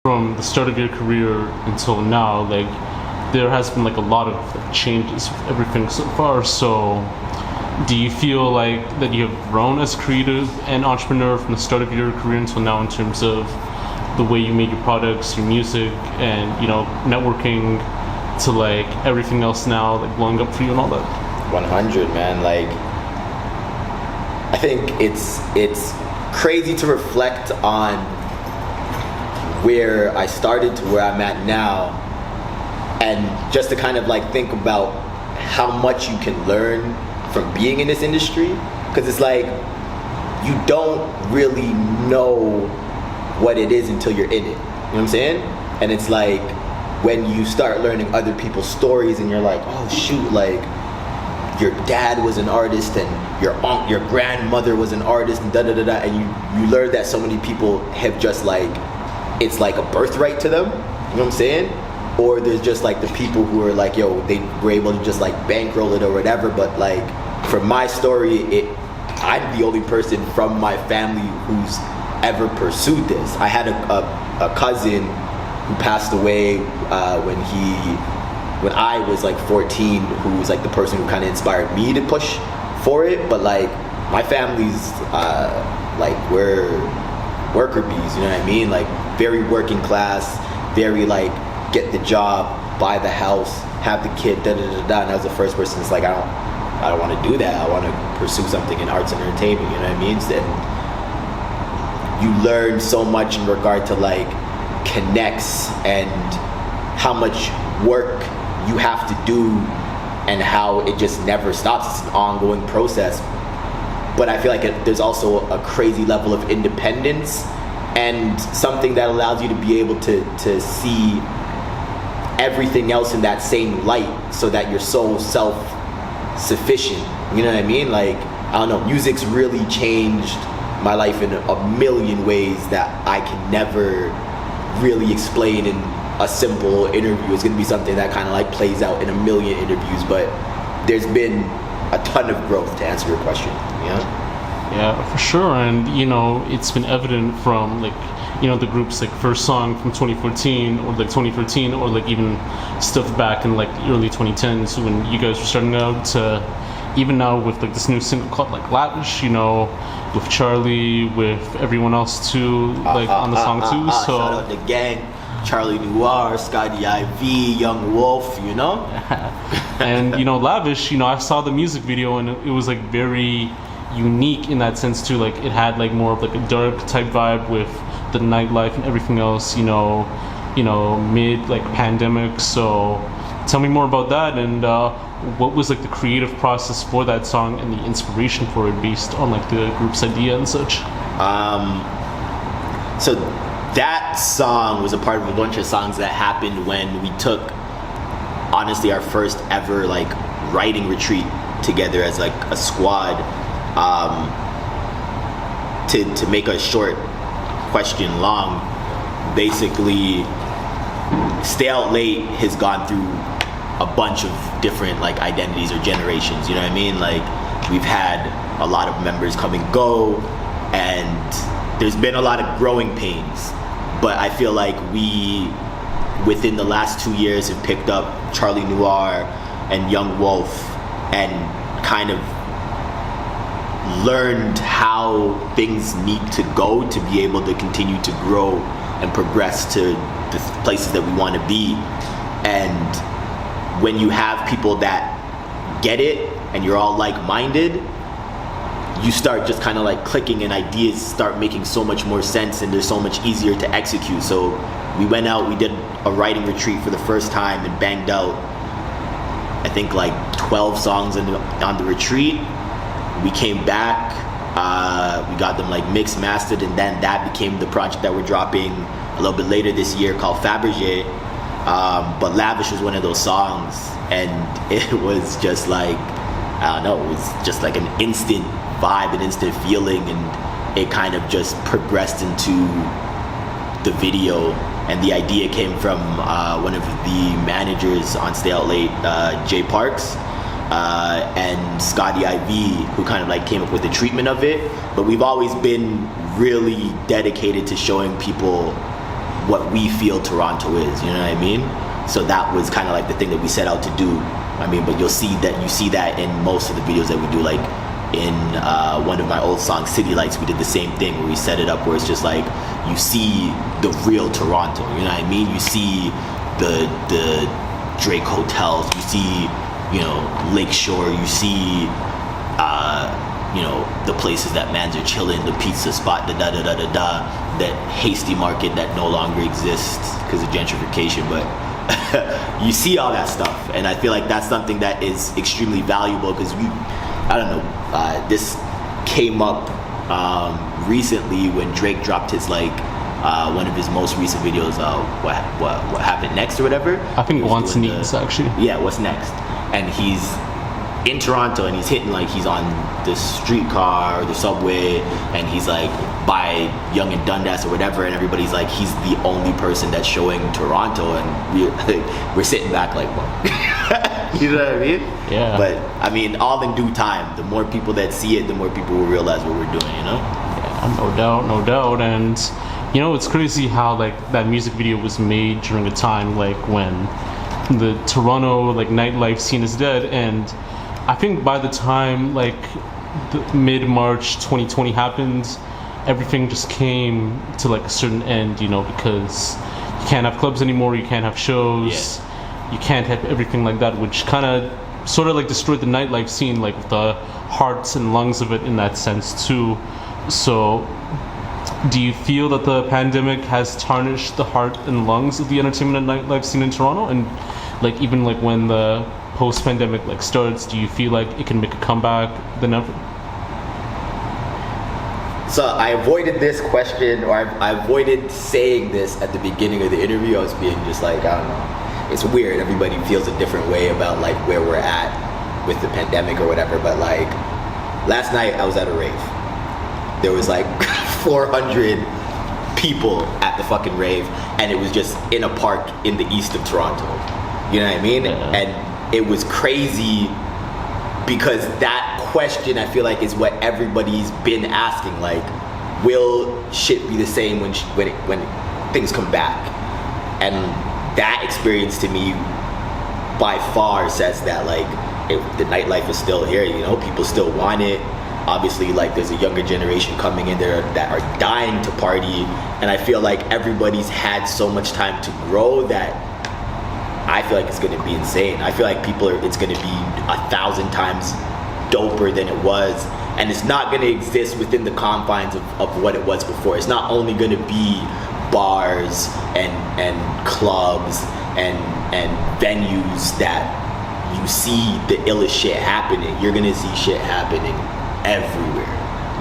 from the start of your career until now, like there has been like a lot of like, changes with everything so far. So do you feel like that you have grown as creative and entrepreneur from the start of your career until now in terms of the way you made your products, your music, and networking to like everything else now like blowing up for you and all that? 100, man. Like I think it's crazy to reflect on where I started to where I'm at now, and just to kind of like think about how much you can learn from being in this industry, because it's like you don't really know what it is until you're in it. You know what I'm saying? And it's like when you start learning other people's stories and you're like, oh shoot, like your dad was an artist and your grandmother was an artist and da da da da, and you learn that so many people have just like, it's like a birthright to them. You know what I'm saying? Or there's just like the people who are like, yo, they were able to just like bankroll it or whatever. But like for my story, I'm the only person from my family who's ever pursued this. I had a cousin who passed away when I was like 14, who was like the person who kind of inspired me to push for it. But like my family's like we're worker bees, you know what I mean? Like very working class, very like get the job, buy the house, have the kid, da da da da. And I was the first person that's like, I don't want to do that. I want to pursue something in arts and entertainment, you know what I mean? And you learn so much in regard to like connects and how much work you have to do and how it just never stops. It's an ongoing process. But I feel like there's also a crazy level of independence and something that allows you to be able to see everything else in that same light, so that you're so self-sufficient. You know what I mean? Like, I don't know, music's really changed my life in a million ways that I can never really explain in a simple interview. It's gonna be something that kind of like plays out in a million interviews, but there's been a ton of growth, to answer your question. Yeah, for sure. And it's been evident from like the group's like first song from 2014 or like 2013 or like even stuff back in like the early 2010s when you guys were starting out, to even now with like this new single called like Lavish, with Charlie, with everyone else too, like on the song too. So shout out the gang, Charlie Noir, Scotty IV, Young Wolf, and Lavish, I saw the music video and it was like very unique in that sense too. Like it had like more of like a dark type vibe with the nightlife and everything else, mid like pandemic. So tell me more about that, and what was like the creative process for that song and the inspiration for it based on like the group's idea and such? So that song was a part of a bunch of songs that happened when we took, honestly, our first ever like writing retreat together as like a squad. To make a short question long, basically StayOutLate has gone through a bunch of different like identities or generations, you know what I mean? Like we've had a lot of members come and go, and there's been a lot of growing pains, but I feel like we within the last 2 years have picked up Charlie Noir and Young Wolf and kind of learned how things need to go to be able to continue to grow and progress to the places that we want to be. And when you have people that get it and you're all like-minded, you start just kind of like clicking and ideas start making so much more sense and they're so much easier to execute. So we went out, we did a writing retreat for the first time and banged out I think like 12 songs on the retreat. We came back, we got them like mixed, mastered, and then that became the project that we're dropping a little bit later this year called Fabergé. But Lavish was one of those songs, and it was just like, I don't know, it was just like an instant vibe, an instant feeling, and it kind of just progressed into the video. And the idea came from one of the managers on StayOutLate, Jay Parks, and Scotty IV, who kind of like came up with the treatment of it. But we've always been really dedicated to showing people what we feel Toronto is, you know what I mean? So that was kind of like the thing that we set out to do. I mean, but you see that in most of the videos that we do, like in one of my old songs, City Lights, we did the same thing where we set it up where it's just like you see the real Toronto, you know what I mean? You see the Drake hotels, you see, you know, Lakeshore, you see you know, the places that mans are chilling, the pizza spot, the that Hasty Market that no longer exists because of gentrification, but you see all that stuff, and I feel like that's something that is extremely valuable because I don't know, this came up recently when Drake dropped his like one of his most recent videos, what happened next or whatever. I think What's Next actually. Yeah, What's Next, and he's in Toronto and he's hitting like he's on the streetcar or the subway and he's like by Yonge and Dundas or whatever, and everybody's like he's the only person that's showing Toronto, and we're sitting back like, what? You know what I mean? Yeah. But I mean, all in due time. The more people that see it, the more people will realize what we're doing, you know? Yeah, no doubt. And you know, it's crazy how like that music video was made during a time like when the Toronto like nightlife scene is dead, and I think by the time like the mid-March 2020 happened, everything just came to like a certain end, you know, because you can't have clubs anymore, you can't have shows, you can't have everything like that, which kind of sort of like destroyed the nightlife scene, like with the hearts and lungs of it in that sense too. So do you feel that the pandemic has tarnished the heart and lungs of the entertainment and nightlife scene in Toronto? And like even like when the post-pandemic like starts, do you feel like it can make a comeback than ever? So I avoided this question, or I avoided saying this at the beginning of the interview. I was being just like, I don't know, it's weird, everybody feels a different way about like where we're at with the pandemic or whatever, but like last night I was at a rave. There was like 400 people at the fucking rave, and it was just in a park in the east of Toronto, you know what I mean? Yeah. And it was crazy because that question I feel like is what everybody's been asking, like, will shit be the same when things come back? And that experience to me by far says that like the nightlife is still here, you know, people still want it. Obviously, like there's a younger generation coming in there that are dying to party, and I feel like everybody's had so much time to grow that I feel like it's gonna be insane. I feel like it's gonna be 1,000 times doper than it was, and it's not gonna exist within the confines of what it was before. It's not only gonna be bars and clubs and venues that you see the illest shit happening. You're gonna see shit happening everywhere.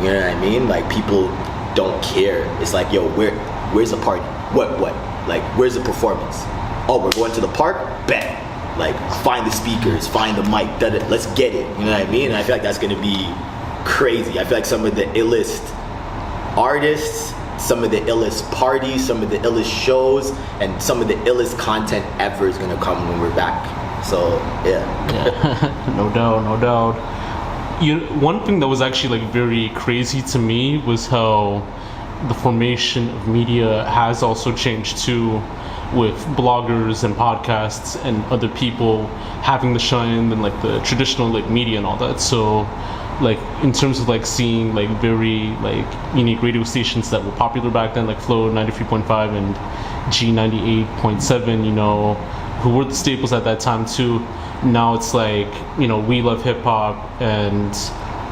You know what I mean? Like people don't care. It's like, yo, where's the party? What? Like, where's the performance? Oh, we're going to the park? Bet. Like, find the speakers, find the mic, let's get it. You know what I mean? And I feel like that's gonna be crazy. I feel like some of the illest artists, some of the illest parties, some of the illest shows, and some of the illest content ever is gonna come when we're back. So, yeah. No doubt. One thing that was actually like very crazy to me was how the formation of media has also changed too, with bloggers and podcasts and other people having the shine than like the traditional like media and all that. So like in terms of like seeing like very like unique radio stations that were popular back then, like Flow 93.5 and G98.7, you know, who were the staples at that time too. Now it's like, you know, We Love Hip Hop and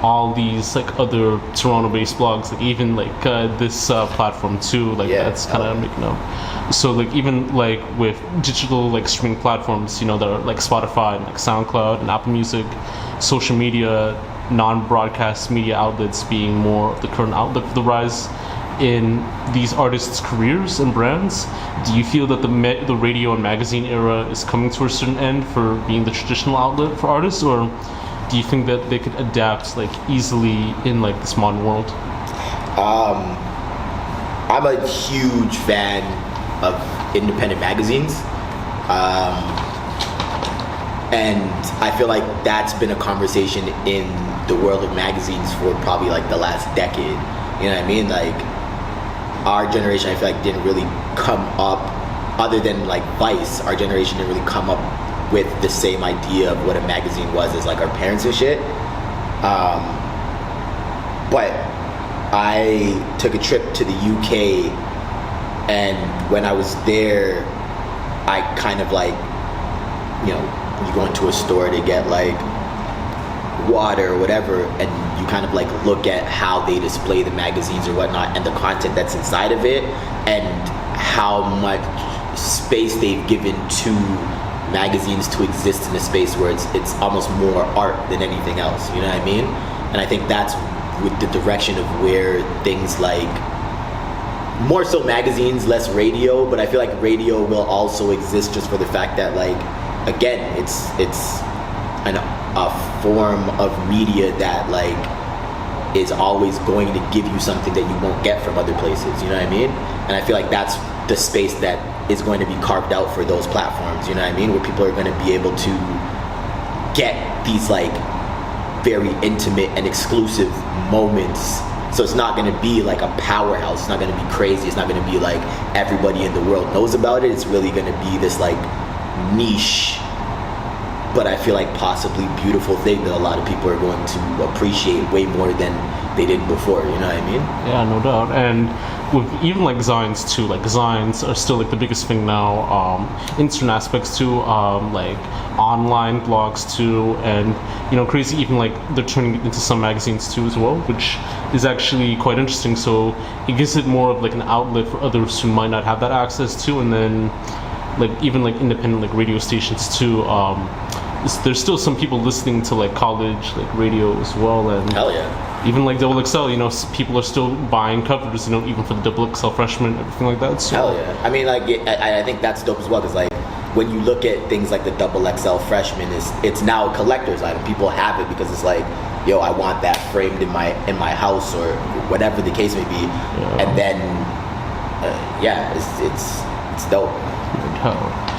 all these like other Toronto-based blogs, like even like this platform too, like that's kind of making up. So like even like with digital like streaming platforms, you know, that are like Spotify and like SoundCloud and Apple Music, social media, non-broadcast media outlets being more of the current outlet for the rise in these artists' careers and brands. Do you feel that the radio and magazine era is coming to a certain end for being the traditional outlet for artists, or do you think that they could adapt like easily in like this modern world? I'm a huge fan of independent magazines, and I feel like that's been a conversation in the world of magazines for probably like the last decade. You know what I mean? Like our generation, I feel like, didn't really come up, other than like Vice, our generation didn't really come up with the same idea of what a magazine was as like our parents and shit. But I took a trip to the UK, and when I was there, I kind of like, you know, you go into a store to get like water or whatever, and you kind of like look at how they display the magazines or whatnot, and the content that's inside of it, and how much space they've given to magazines to exist in a space where it's almost more art than anything else, you know what I mean? And I think that's with the direction of where things like, more so magazines, less radio, but I feel like radio will also exist just for the fact that, like, again, it's a form of media that like is always going to give you something that you won't get from other places, you know what I mean? And I feel like that's the space that is going to be carved out for those platforms, you know what I mean, where people are going to be able to get these like very intimate and exclusive moments. So it's not going to be like a powerhouse, it's not going to be crazy, it's not going to be like everybody in the world knows about it. It's really going to be this like niche, but I feel like possibly beautiful thing that a lot of people are going to appreciate way more than they did before, you know what I mean? Yeah, no doubt. And with even like Zines too, like Zines are still like the biggest thing now, instant aspects too, like online blogs too, and you know, crazy, even like they're turning it into some magazines too as well, which is actually quite interesting. So it gives it more of like an outlet for others who might not have that access to, and then like even like independent like radio stations too. There's still some people listening to like college like radio as well, and hell yeah, even like Double XL, you know, people are still buying covers, you know, even for the Double XL freshman, everything like that. So hell yeah. I mean, like I think that's dope as well, because like when you look at things like the Double XL freshman, it's now a collector's item. People have it because it's like, yo, I want that framed in my house or whatever the case may be, yeah. And then yeah, it's dope. Hell.